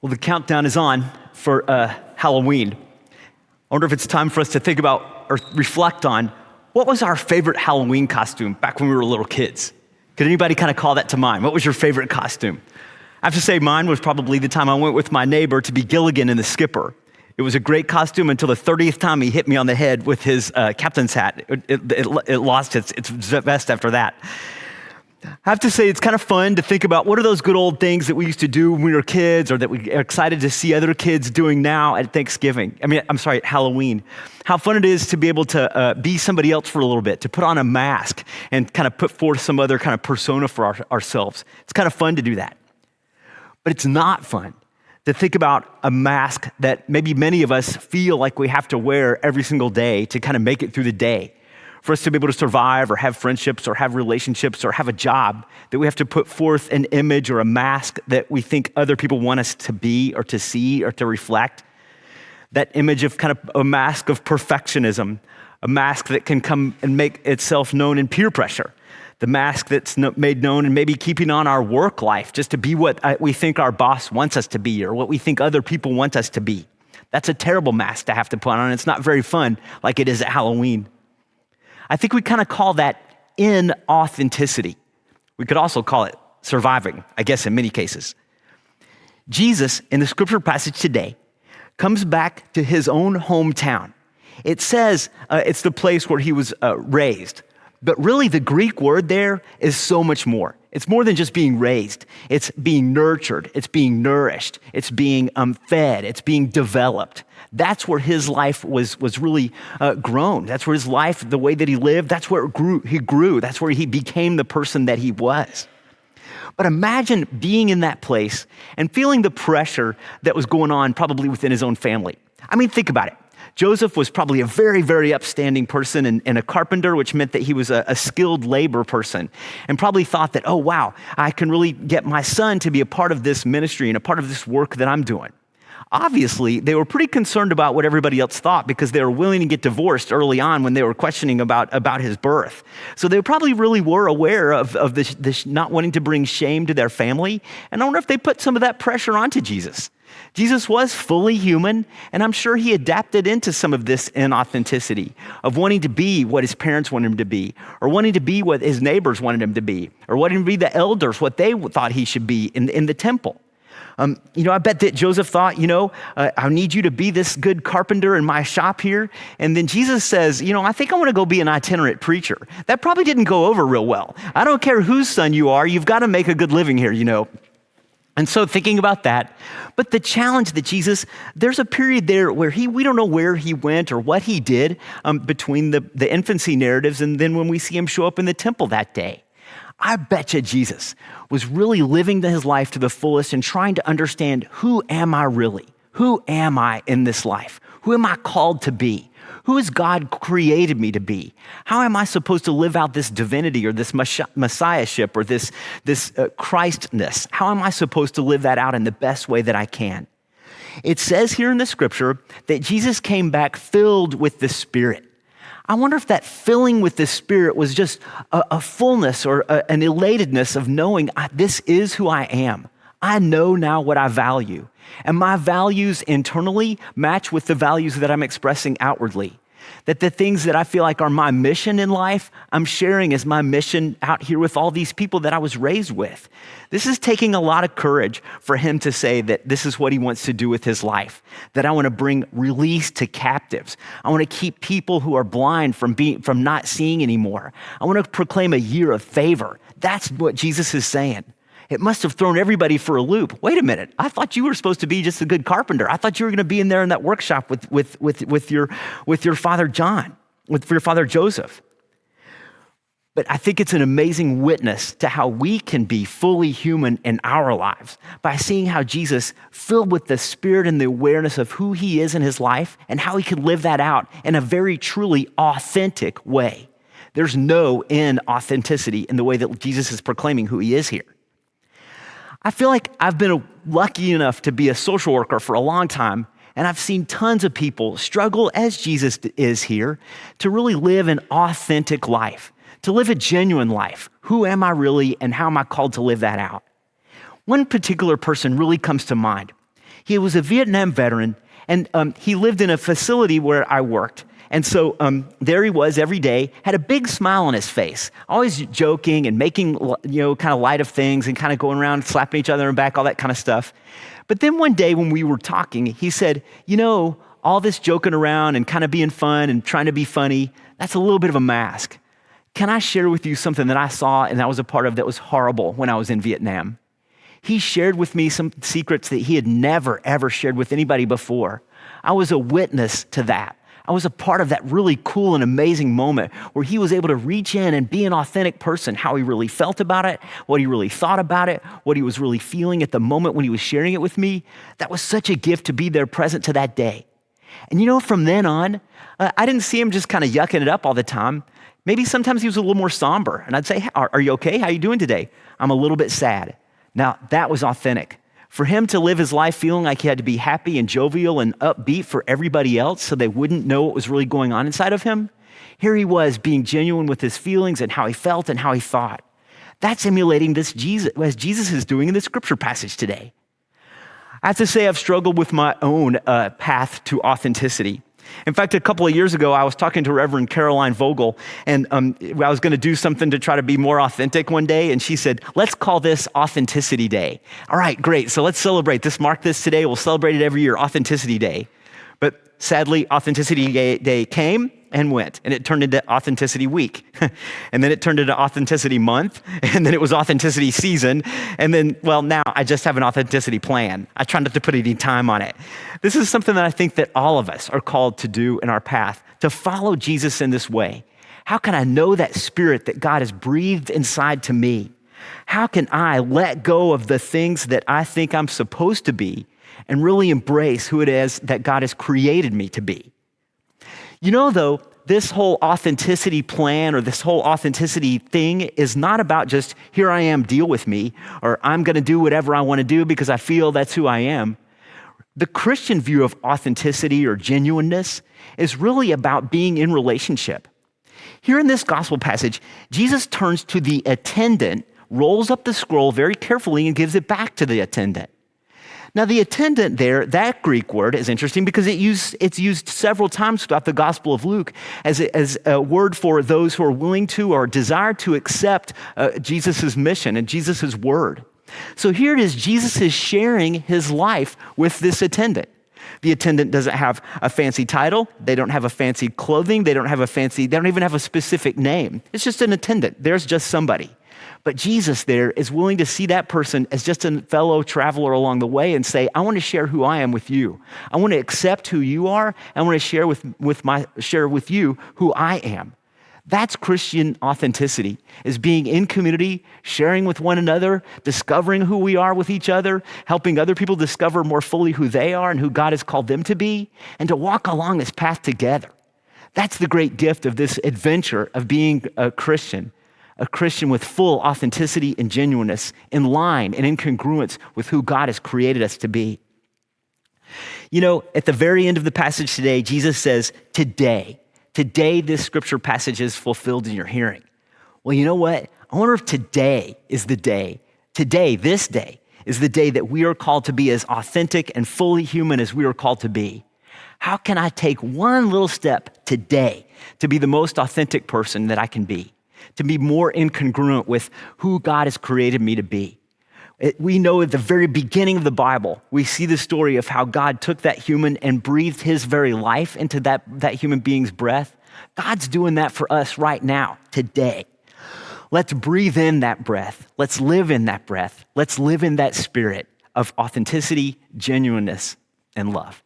Well, the countdown is on for Halloween. I wonder if it's time for us to think about or reflect on what was our favorite Halloween costume back when we were little kids. Could anybody kind of call that to mind? What was your favorite costume? I have to say mine was probably the time I went with my neighbor to be Gilligan in The Skipper. It was a great costume until the 30th time he hit me on the head with his captain's hat. It lost its vest after that. I have to say it's kind of fun to think about what are those good old things that we used to do when we were kids or that we are excited to see other kids doing now at at Halloween. How fun it is to be able to be somebody else for a little bit, to put on a mask and kind of put forth some other kind of persona for ourselves. It's kind of fun to do that. But it's not fun to think about a mask that maybe many of us feel like we have to wear every single day to kind of make it through the day. For us to be able to survive or have friendships or have relationships or have a job, that we have to put forth an image or a mask that we think other people want us to be or to see or to reflect. That image of kind of a mask of perfectionism, a mask that can come and make itself known in peer pressure. The mask that's made known in maybe keeping on our work life just to be what we think our boss wants us to be or what we think other people want us to be. That's a terrible mask to have to put on. It's not very fun like it is at Halloween. I think we kind of call that inauthenticity. We could also call it surviving, I guess, in many cases. Jesus, in the scripture passage today, comes back to his own hometown. It says it's the place where he was raised. But really, the Greek word there is so much more. It's more than just being raised. It's being nurtured. It's being nourished. It's being fed. It's being developed. That's where his life was really grown. That's where his life, the way that he lived, that's where he grew. That's where he became the person that he was. But imagine being in that place and feeling the pressure that was going on probably within his own family. I mean, think about it. Joseph was probably a very, very upstanding person and a carpenter, which meant that he was a skilled labor person and probably thought that, oh, wow, I can really get my son to be a part of this ministry and a part of this work that I'm doing. Obviously, they were pretty concerned about what everybody else thought because they were willing to get divorced early on when they were questioning about his birth. So they probably really were aware of this not wanting to bring shame to their family. And I wonder if they put some of that pressure onto Jesus. Jesus was fully human, and I'm sure he adapted into some of this inauthenticity of wanting to be what his parents wanted him to be, or wanting to be what his neighbors wanted him to be, or wanting to be the elders, what they thought he should be in the temple. I bet that Joseph thought, I need you to be this good carpenter in my shop here. And then Jesus says, I think I want to go be an itinerant preacher. That probably didn't go over real well. I don't care whose son you are, you've got to make a good living here, And so thinking about that, but the challenge that there's a period there where we don't know where he went or what he did between the infancy narratives and then when we see him show up in the temple that day. I bet you Jesus was really living his life to the fullest and trying to understand, who am I really? Who am I in this life? Who am I called to be? Who has God created me to be? How am I supposed to live out this divinity or this messiahship or this Christness? How am I supposed to live that out in the best way that I can? It says here in the scripture that Jesus came back filled with the Spirit. I wonder if that filling with the Spirit was just a fullness or an elatedness of knowing this is who I am. I know now what I value. And my values internally match with the values that I'm expressing outwardly. That the things that I feel like are my mission in life, I'm sharing as my mission out here with all these people that I was raised with. This is taking a lot of courage for him to say that this is what he wants to do with his life. That I want to bring release to captives. I want to keep people who are blind from not seeing anymore. I want to proclaim a year of favor. That's what Jesus is saying. It must have thrown everybody for a loop. Wait a minute. I thought you were supposed to be just a good carpenter. I thought you were going to be in there in that workshop with your father John, with your father Joseph. But I think it's an amazing witness to how we can be fully human in our lives by seeing how Jesus, filled with the Spirit and the awareness of who he is in his life and how he can live that out in a very truly authentic way. There's no inauthenticity in the way that Jesus is proclaiming who he is here. I feel like I've been lucky enough to be a social worker for a long time, and I've seen tons of people struggle, as Jesus is here, to really live an authentic life, to live a genuine life. Who am I really, and how am I called to live that out? One particular person really comes to mind. He was a Vietnam veteran, and he lived in a facility where I worked. And so there he was every day, had a big smile on his face, always joking and making, kind of light of things and kind of going around slapping each other in the back, all that kind of stuff. But then one day when we were talking, he said, all this joking around and kind of being fun and trying to be funny, that's a little bit of a mask. Can I share with you something that I saw and that was a part of that was horrible when I was in Vietnam? He shared with me some secrets that he had never, ever shared with anybody before. I was a witness to that. I was a part of that really cool and amazing moment where he was able to reach in and be an authentic person, how he really felt about it, what he really thought about it, what he was really feeling at the moment when he was sharing it with me. That was such a gift to be there present to that day. And from then on, I didn't see him just kind of yucking it up all the time. Maybe sometimes he was a little more somber. And I'd say, are you okay? How are you doing today? I'm a little bit sad. Now, that was authentic. For him to live his life feeling like he had to be happy and jovial and upbeat for everybody else so they wouldn't know what was really going on inside of him, here he was being genuine with his feelings and how he felt and how he thought. That's emulating this Jesus, as Jesus is doing in the scripture passage today. I have to say I've struggled with my own path to authenticity. In fact, a couple of years ago, I was talking to Reverend Caroline Vogel, and I was going to do something to try to be more authentic one day, and she said, let's call this Authenticity Day. All right, great, so let's celebrate this, mark this today, we'll celebrate it every year, Authenticity Day. But sadly, Authenticity Day came and went, and it turned into Authenticity Week. And then it turned into Authenticity Month, and then it was Authenticity Season, and then, now I just have an authenticity plan. I try not to put any time on it. This is something that I think that all of us are called to do in our path, to follow Jesus in this way. How can I know that spirit that God has breathed inside to me? How can I let go of the things that I think I'm supposed to be and really embrace who it is that God has created me to be? Though, this whole authenticity plan or this whole authenticity thing is not about just, here I am, deal with me, or I'm going to do whatever I want to do because I feel that's who I am. The Christian view of authenticity or genuineness is really about being in relationship. Here in this gospel passage, Jesus turns to the attendant, rolls up the scroll very carefully, and gives it back to the attendant. Now, the attendant there, that Greek word is interesting because it's used several times throughout the Gospel of Luke as a word for those who are willing to or desire to accept Jesus' mission and Jesus' word. So here it is, Jesus is sharing his life with this attendant. The attendant doesn't have a fancy title. They don't have a fancy clothing. They don't even have a specific name. It's just an attendant. There's just somebody. But Jesus there is willing to see that person as just a fellow traveler along the way and say, I want to share who I am with you. I want to accept who you are. I want to share with you who I am. That's Christian authenticity, is being in community, sharing with one another, discovering who we are with each other, helping other people discover more fully who they are and who God has called them to be, and to walk along this path together. That's the great gift of this adventure of being a Christian with full authenticity and genuineness, in line and in congruence with who God has created us to be. At the very end of the passage today, Jesus says, today this scripture passage is fulfilled in your hearing. Well, you know what? I wonder if today is the day. This day is the day that we are called to be as authentic and fully human as we are called to be. How can I take one little step today to be the most authentic person that I can be? To be more incongruent with who God has created me to be. We know at the very beginning of the Bible, we see the story of how God took that human and breathed his very life into that human being's breath. God's doing that for us right now, today. Let's breathe in that breath. Let's live in that breath. Let's live in that spirit of authenticity, genuineness, and love.